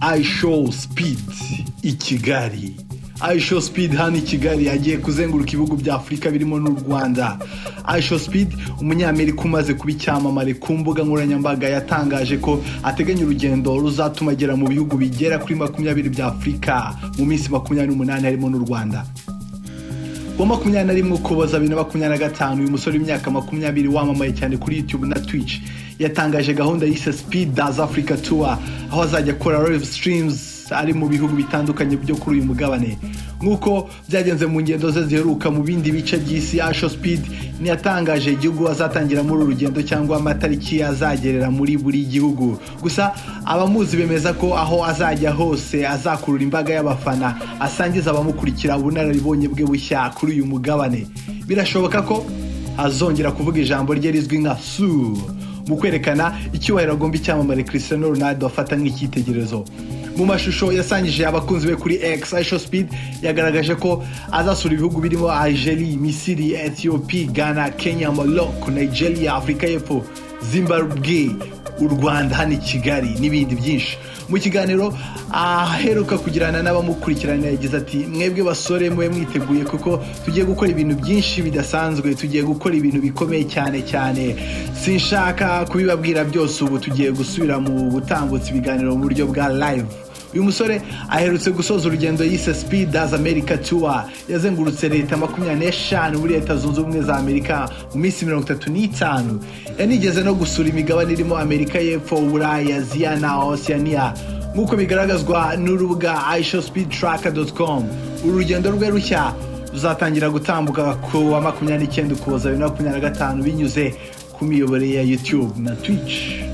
I show speed i Kigali. I show speed hano i Kigali agiye kuzenguruka ibihugu bya Afrika birimo n'u Rwanda. I show speed umunyamerika umaze kuba icyamamare ku mbuga nkoranyambaga yatangaje ko ateganya urugendo ruzatuma agera mu bihugu bigera kuri 20 bya Afrika mu minsi 28 harimo n'u Rwanda. Wa 21 Ukuboza 2025 uyu musore w'imyaka 20 wamamaye cyane kuri YouTube na Twitch yatangaje gahunda yise Speed Does Africa Tour aho azajya akora live streams ari mu bihugu bitandukanye byo kuri uyu mugabane. Nkuko byagenze mu ngendo ze ziheruka mu bindi bice by'isi, Asho Speed ni yatangaje igihugu azatangira muri urugendo cyangwa amatariki azagerera muri buri gihugu. Gusa abamuzi bemeza ko aho azajya hose azakurura imbaga y'abafana asangiza abamukurikira ubunararibonye bwe bushya kuri uyu mugabane. Birashoboka ko azongera kuvuga ijambo rye rizwi nka su mu kwerekana icyubahiro agomba icyamamare Cristiano Ronaldo afata nk'icyitegererezo. Mu mashusho yasangije abakunzi be kuri X, Asho Speed yagaragaje ko azasura ibihugu birimo Algeria, Misiri, Ethiopia, Ghana, Kenya, Morocco, Nigeria, Afrika y'Epfo, Zimbabwe, u Rwanda hano i Kigali n'ibindi byinshi. Mu kiganiro aheruka kugirana n'abamukurikirana yagize ati mwebwe basore mwe mwiteguye kuko tugiye gukora ibintu byinshi bidasanzwe, tugiye gukora ibintu bikomeye cyane. Sinshaka kubibabwira byose, ubu tugiye gusubira mu butambutsi ibiganiro mu buryo bwa live. Uyu musore aherutse gusoza urugendo yise Speed Does America Tour yazengurutse leta 25 muri Leta Zunze Ubumwe za Amerika mu minsi 35. Yanigeze no gusura imigabane irimo Amerika y'Epfo, Uburayi, Aziya na Oceania nk'uko bigaragazwa n'urubuga ishowspeedtracker.com. Urugendo rwe rushya ruzatangira gutambuka ku wa 29 Ukuboza 2025 binyuze ku miyoboro ya YouTube na Twitch.